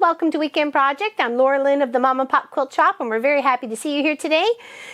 Welcome to Weekend Project. I'm Laura Lynn of the Mom and Pop Quilt Shop, and we're very happy to see you here today.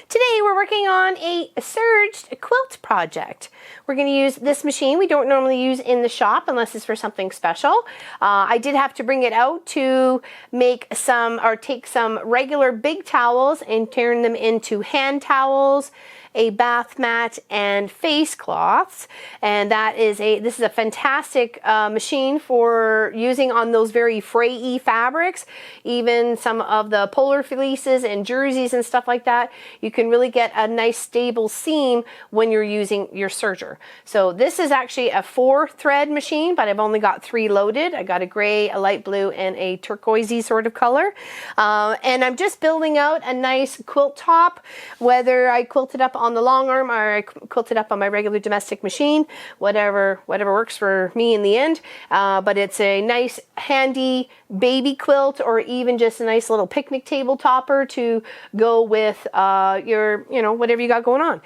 Today we're working on a serged quilt project. We're going to use this machine we don't normally use in the shop unless it's for something special. I did have to bring it out to make some, or take some regular big towels and turn them into hand towels, a bath mat, and face cloths. And this is a fantastic machine for using on those very fray-y fabrics, even some of the polar fleeces and jerseys and stuff like that. You can really get a nice stable seam when you're using your serger. So this is actually a 4-thread machine, but I've only got 3 loaded. I got a gray, a light blue, and a turquoisey sort of color. And I'm just building out a nice quilt top, whether I quilt it up on the long arm or I quilt it up on my regular domestic machine, whatever works for me in the end. But it's a nice handy baby quilt, or even just a nice little picnic table topper to go with your, whatever you got going on.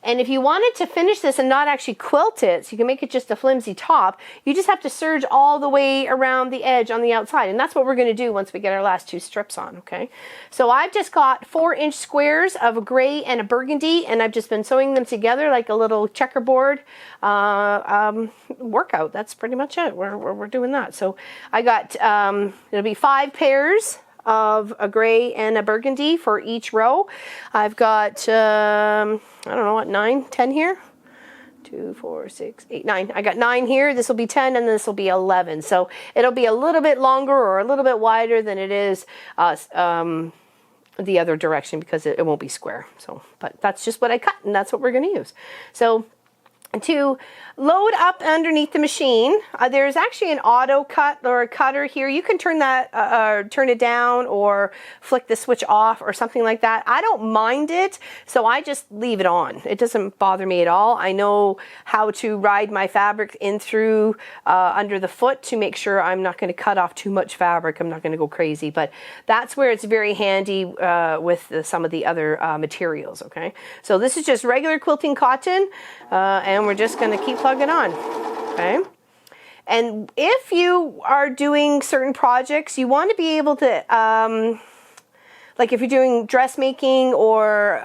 And if you wanted to finish this and not actually quilt it, so you can make it just a flimsy top, you just have to serge all the way around the edge on the outside. And that's what we're going to do once we get our last 2 strips on, okay? So I've just got 4-inch squares of a gray and a burgundy, and I've just been sewing them together like a little checkerboard workout. That's pretty much it. We're doing that. So I got, it'll be 5 pairs of a gray and a burgundy for each row. I've got, I don't know what, 9, 10 here? 2, 4, 6, 8, 9. I got 9 here. This will be 10, and this will be 11. So it'll be a little bit longer or a little bit wider than it is the other direction, because it won't be square. So, but that's just what I cut, and that's what we're going to use. So to load up underneath the machine, there's actually an auto cut or a cutter here. You can turn that, turn it down or flick the switch off or something like that. I don't mind it, so I just leave it on. It doesn't bother me at all. I know how to ride my fabric in through under the foot to make sure I'm not going to cut off too much fabric. I'm not going to go crazy, but that's where it's very handy with some of the other materials, okay? So this is just regular quilting cotton, and we're just going to keep plugging on, okay? And if you are doing certain projects, you want to be able to, like if you're doing dressmaking or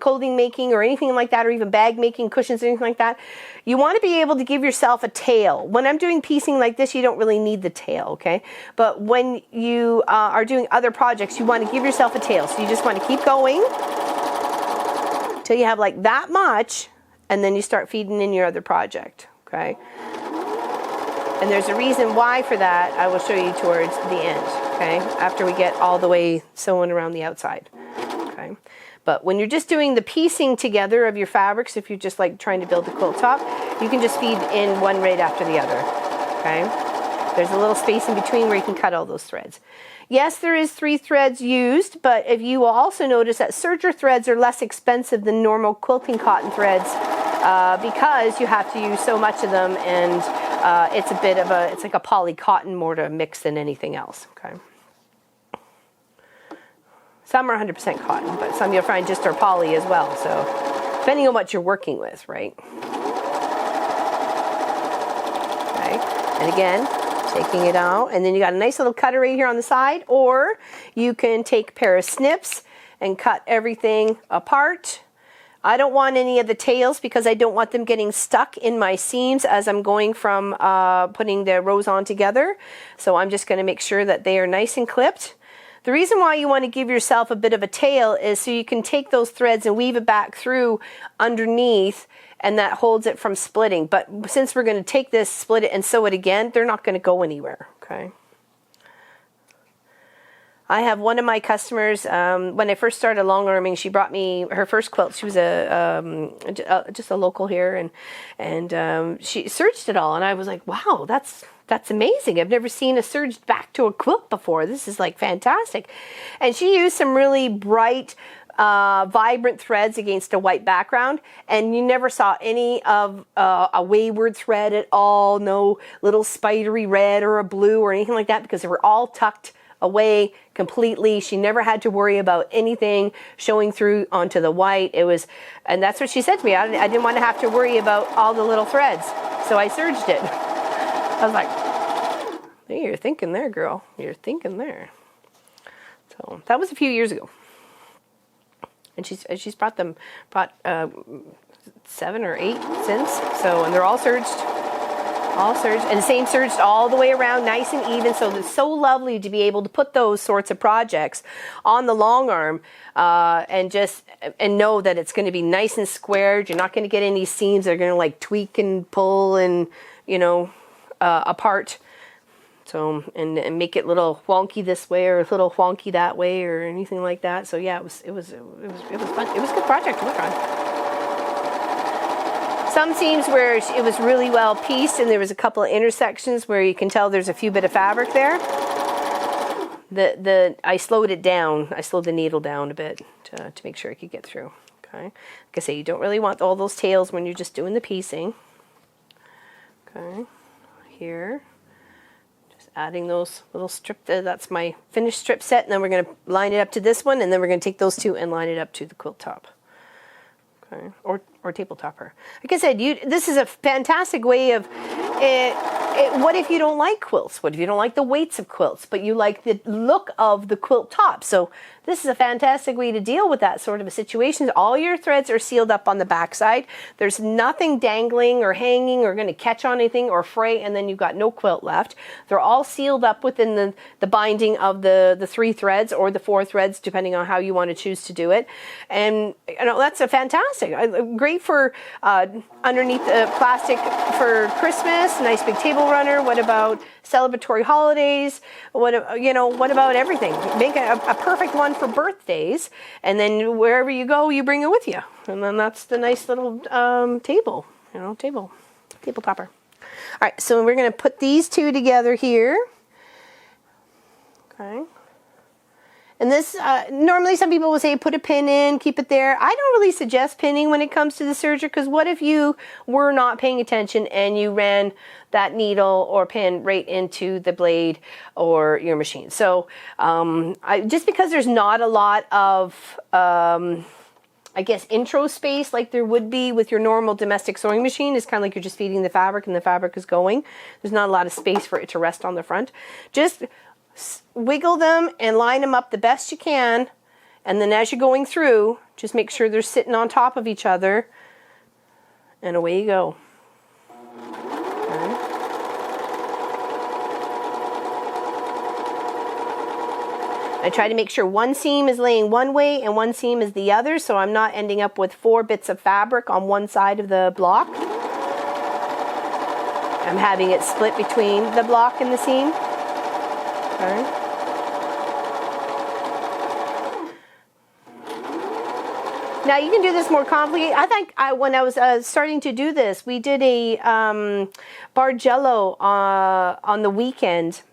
clothing making or anything like that, or even bag making, cushions, anything like that, you want to be able to give yourself a tail. When I'm doing piecing like this, you don't really need the tail, okay? But when you are doing other projects, you want to give yourself a tail. So you just want to keep going till you have like that much, and then you start feeding in your other project, okay? And there's a reason why for that. I will show you towards the end, okay? After we get all the way sewn around the outside, okay? But when you're just doing the piecing together of your fabrics, if you're just like trying to build a quilt top, you can just feed in one right after the other, okay? There's a little space in between where you can cut all those threads. Yes, there is 3 threads used, but if you will also notice that serger threads are less expensive than normal quilting cotton threads, because you have to use so much of them, and it's a bit of it's like a poly cotton more to mix than anything else, okay? Some are 100% cotton, but some you'll find just are poly as well, so depending on what you're working with, right? Okay, and again, taking it out, and then you got a nice little cutter right here on the side, or you can take a pair of snips and cut everything apart. I don't want any of the tails because I don't want them getting stuck in my seams as I'm going from putting the rows on together. So I'm just going to make sure that they are nice and clipped. The reason why you want to give yourself a bit of a tail is so you can take those threads and weave it back through underneath, and that holds it from splitting. But since we're going to take this, split it, and sew it again, they're not going to go anywhere, okay? I have one of my customers, when I first started long arming, she brought me her first quilt. She was just a local here, and she serged it all, and I was like, wow, that's amazing. I've never seen a serged back to a quilt before. This is like fantastic. And she used some really bright vibrant threads against a white background, and you never saw any of a wayward thread at all, no little spidery red or a blue or anything like that, because they were all tucked away completely. She never had to worry about anything showing through onto the white. It was, and that's what she said to me. I didn't want to have to worry about all the little threads, so I serged it. I was like, hey, you're thinking there, girl. You're thinking there. So that was a few years ago. And she's brought 7 or 8 since. So, and they're all serged, and the same serged all the way around, nice and even. So it's so lovely to be able to put those sorts of projects on the long arm, and know that it's going to be nice and squared. You're not going to get any seams that are going to like tweak and pull and apart. So, and make it a little wonky this way or a little wonky that way or anything like that. So yeah, it was fun. It was a good project to work on. Some seams where it was really well pieced, and there was a couple of intersections where you can tell there's a few bit of fabric there. I slowed it down. I slowed the needle down a bit to make sure I could get through. Okay, like I say, you don't really want all those tails when you're just doing the piecing. Okay, here. Adding those little strip, that's my finished strip set, and then we're going to line it up to this one, and then we're going to take those two and line it up to the quilt top. Okay, or tabletopper. Like I said, this is a fantastic way of what if you don't like quilts? What if you don't like the weights of quilts, but you like the look of the quilt top? So this is a fantastic way to deal with that sort of a situation. All your threads are sealed up on the back side. There's nothing dangling or hanging or going to catch on anything or fray, and then you've got no quilt left. They're all sealed up within the binding of the 3 threads or the 4 threads, depending on how you want to choose to do it. And that's a fantastic, great for underneath the plastic for Christmas, nice big table runner. What about celebratory holidays? What about everything? Make a perfect one for birthdays, and then wherever you go, you bring it with you, and then that's the nice little table topper. All right, so we're going to put these two together here. Okay. And this, normally some people will say put a pin in, keep it there. I don't really suggest pinning when it comes to the serger, because what if you were not paying attention and you ran that needle or pin right into the blade or your machine? So just because there's not a lot of, I guess, intro space like there would be with your normal domestic sewing machine, is kind of like you're just feeding the fabric and the fabric is going. There's not a lot of space for it to rest on the front. Just wiggle them and line them up the best you can, and then as you're going through, just make sure they're sitting on top of each other, and away you go. Okay. I try to make sure one seam is laying one way and one seam is the other, so I'm not ending up with 4 bits of fabric on one side of the block. I'm having it split between the block and the seam. Okay. Now you can do this more complicated. I think when I was starting to do this, we did a Bargello on the weekend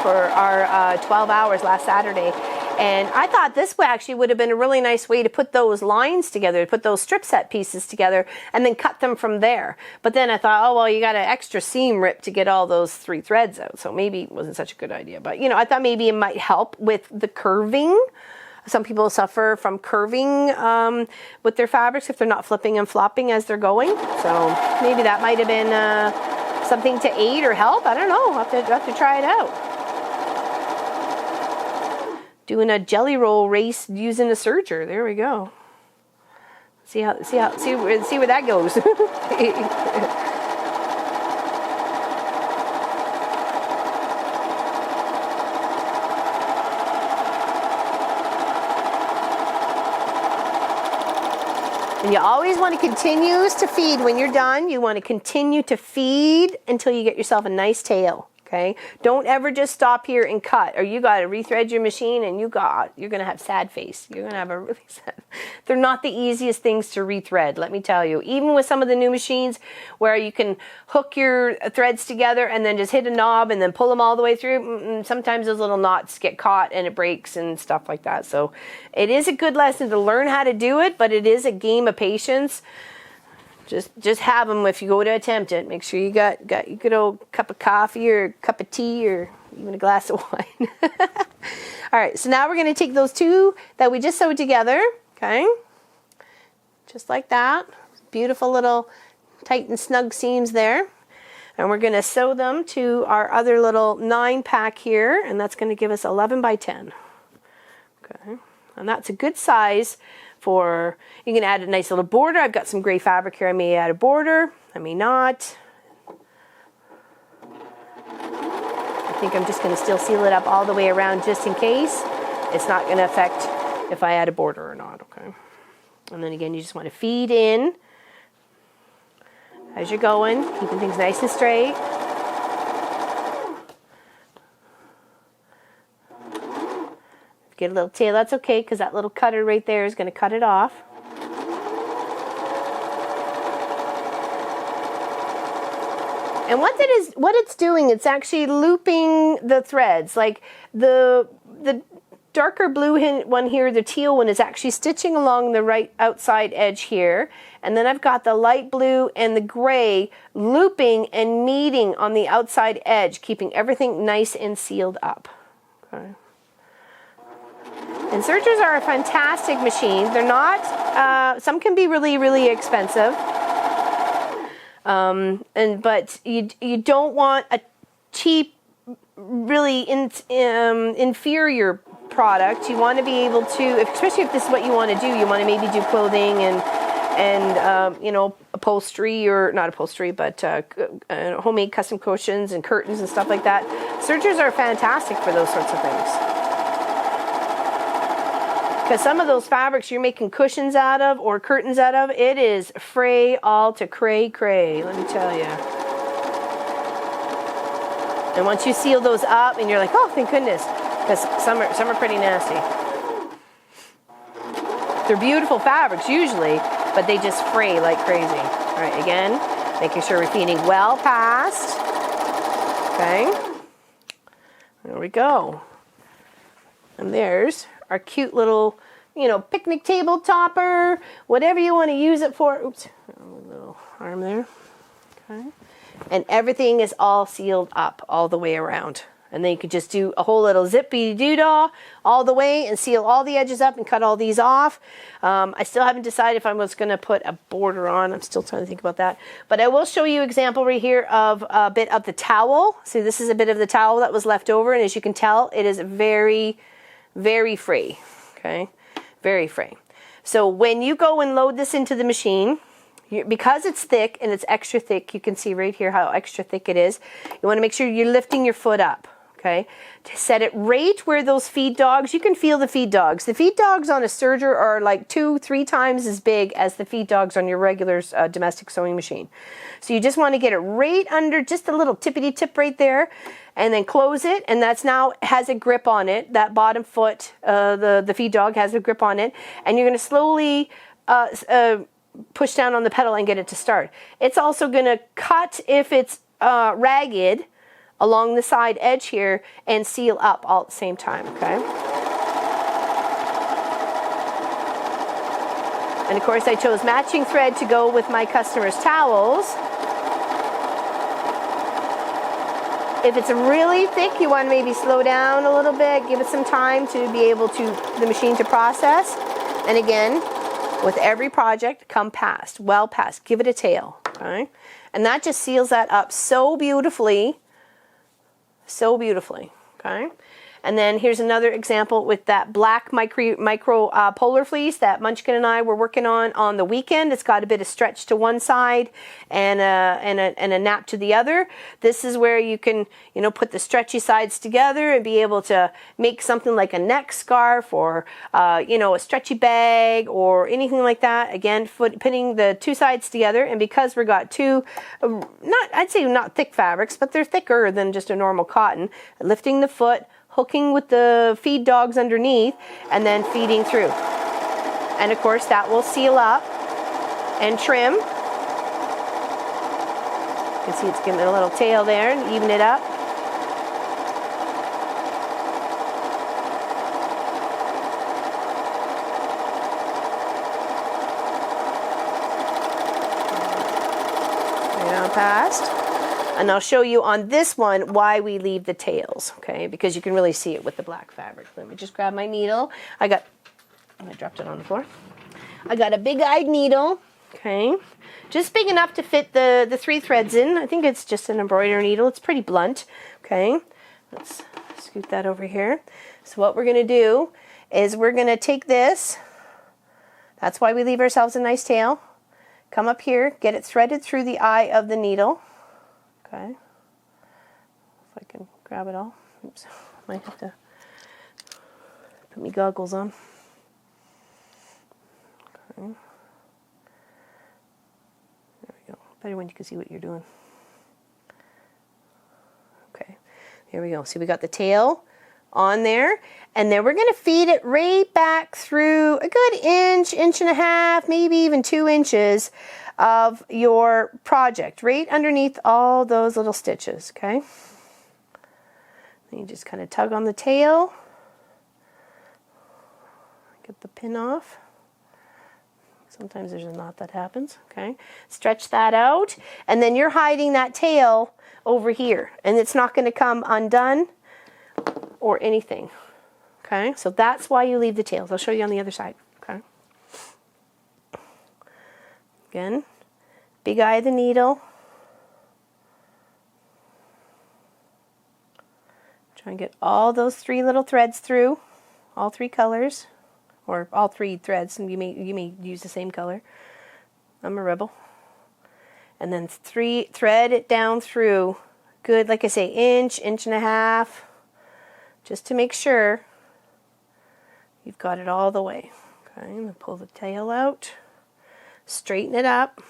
for our 12 hours last Saturday. And I thought this actually would have been a really nice way to put those lines together, to put those strip set pieces together, and then cut them from there. But then I thought, oh, well, you got an extra seam rip to get all those 3 threads out. So maybe it wasn't such a good idea. But, I thought maybe it might help with the curving. Some people suffer from curving with their fabrics if they're not flipping and flopping as they're going. So maybe that might have been something to aid or help. I don't know. I'll have to try it out. Doing a jelly roll race using a serger. There we go. See where that goes. And you always want to continue to feed when you're done. You want to continue to feed until you get yourself a nice tail. Okay, don't ever just stop here and cut, or you got to rethread your machine, and you're gonna have sad face. You're gonna have a really sad. They're not the easiest things to rethread, let me tell you. Even with some of the new machines where you can hook your threads together and then just hit a knob and then pull them all the way through, sometimes those little knots get caught and it breaks and stuff like that. So it is a good lesson to learn how to do it, but it is a game of patience. Just have them if you go to attempt it. Make sure you got your good old cup of coffee or a cup of tea or even a glass of wine. All right, so now we're going to take those two that we just sewed together, okay? Just like that. Beautiful little tight and snug seams there. And we're going to sew them to our other little 9-pack here, and that's going to give us 11 by 10. Okay, and that's a good size. For, you can add a nice little border. I've got some gray fabric here. I may add a border. I may not. I think I'm just going to still seal it up all the way around just in case. It's not going to affect if I add a border or not, okay? And then again, you just want to feed in as you're going, keeping things nice and straight. Get a little tail, that's okay, because that little cutter right there is going to cut it off. And what it's doing, it's actually looping the threads. Like the darker blue one here, the teal one, is actually stitching along the right outside edge here. And then I've got the light blue and the gray looping and meeting on the outside edge, keeping everything nice and sealed up. Okay. And sergers are a fantastic machine. They're not, some can be really, really expensive. But you don't want a cheap, really inferior product. You want to be able to, especially if this is what you want to do, you want to maybe do clothing and you know, upholstery, or not upholstery, but homemade custom cushions and curtains and stuff like that. Sergers are fantastic for those sorts of things. Because some of those fabrics you're making cushions out of or curtains out of, it is fray all to cray, let me tell you. And once you seal those up and you're like, oh, thank goodness, because some are pretty nasty. They're beautiful fabrics usually, but they just fray like crazy. All right, again, making sure we're feeding well past. Okay, there we go. And there's our cute little, you know, picnic table topper, whatever you want to use it for. Oops, a little arm there. Okay. And everything is all sealed up all the way around. And then you could just do a whole little zippy-doo-dah all the way and seal all the edges up and cut all these off. I still haven't decided if I was going to put a border on. I'm still trying to think about that. But I will show you an example right here of a bit of the towel. See, this is a bit of the towel that was left over. And as you can tell, it is very, very free. Okay, very free. So when you go and load this into the machine, because it's thick and it's extra thick, you can see right here how extra thick it is. You want to make sure you're lifting your foot up. Okay, to set it right where those feed dogs, you can feel the feed dogs. The feed dogs on a serger are like 2-3 times as big as the feed dogs on your regular domestic sewing machine. So you just want to get it right under, just a little tippity tip right there, and then close it, and that's now has a grip on it. That bottom foot, the feed dog has a grip on it, and you're going to slowly push down on the pedal and get it to start. It's also going to cut if it's ragged along the side edge here and seal up all at the same time, okay? And of course I chose matching thread to go with my customers' towels. If it's really thick, you want to maybe slow down a little bit, give it some time to be able to, the machine to process. And again, with every project, come past, well past, give it a tail, okay? And that just seals that up so beautifully, okay? And then here's another example with that black micro polar fleece that Munchkin and I were working on the weekend. It's got a bit of stretch to one side and a nap to the other. This is where you can, you know, put the stretchy sides together and be able to make something like a neck scarf or, you know, a stretchy bag or anything like that. Again, putting the two sides together, and because we got two, I'd say not thick fabrics, but they're thicker than just a normal cotton, lifting the foot, hooking with the feed dogs underneath, and then feeding through. And of course that will seal up and trim. You can see it's giving it a little tail there and even it up. Past, and I'll show you on this one why we leave the tails, okay, because you can really see it with the black fabric. Let me just grab my needle. I dropped it on the floor. I got a big-eyed needle, okay, just big enough to fit the 3 threads in. I think it's just an embroidery needle. It's pretty blunt, okay. Let's scoot that over here. So what we're going to do is we're going to take this. That's why we leave ourselves a nice tail. Come up here, get it threaded through the eye of the needle. Okay. If I can grab it all. Oops. Might have to put my goggles on. Okay. There we go. Better when you can see what you're doing. Okay. Here we go. See, we got the tail on there, and then we're going to feed it right back through a good inch, inch and a half, maybe even 2 inches of your project, right underneath all those little stitches, okay? Then you just kind of tug on the tail, get the pin off. Sometimes there's a knot that happens, okay? Stretch that out, and then you're hiding that tail over here, and it's not going to come undone or anything, okay? So that's why you leave the tails. I'll show you on the other side, okay? Again, big eye of the needle. Try and get all those 3 little threads through, all 3 colors, or all 3 threads, and you may use the same color. I'm a rebel. And then thread it down through, good, like I say, inch, inch and a half, just to make sure you've got it all the way. Okay, I'm going to pull the tail out, straighten it up,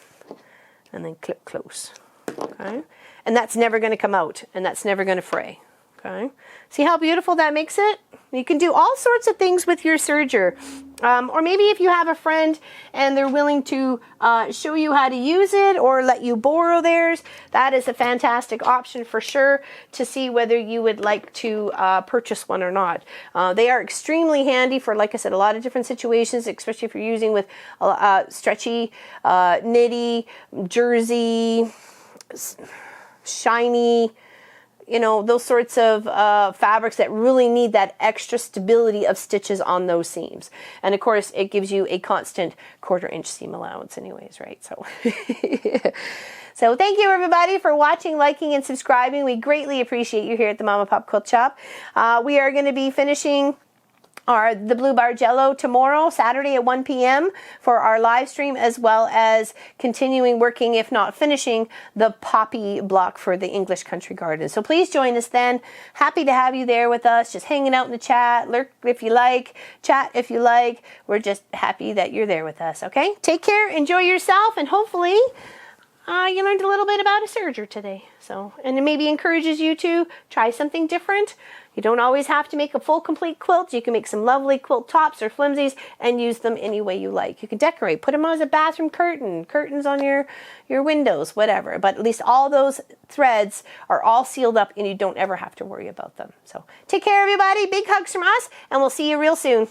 and then clip close. Okay, and that's never going to come out, and that's never going to fray. Okay, see how beautiful that makes it? You can do all sorts of things with your serger. Or maybe if you have a friend and they're willing to show you how to use it or let you borrow theirs, that is a fantastic option for sure to see whether you would like to purchase one or not. They are extremely handy for, like I said, a lot of different situations, especially if you're using with stretchy, knitty, jersey, shiny, you know, those sorts of fabrics that really need that extra stability of stitches on those seams. And of course, it gives you a constant 1/4 inch seam allowance anyways, right? So, so thank you everybody for watching, liking, and subscribing. We greatly appreciate you here at the Mama Pop Quilt Shop. We are going to be finishing the Blue Bar Jello tomorrow, Saturday at 1 p.m. for our live stream, as well as continuing working, if not finishing, the poppy block for the English Country Garden. So please join us then. Happy to have you there with us, just hanging out in the chat, lurk if you like, chat if you like. We're just happy that you're there with us, okay? Take care, enjoy yourself, and hopefully you learned a little bit about a serger today. So, and it maybe encourages you to try something different. You don't always have to make a full complete quilt. You can make some lovely quilt tops or flimsies and use them any way you like. You can decorate, put them as a bathroom curtain, curtains on your windows, whatever. But at least all those threads are all sealed up and you don't ever have to worry about them. So take care everybody. Big hugs from us, and we'll see you real soon.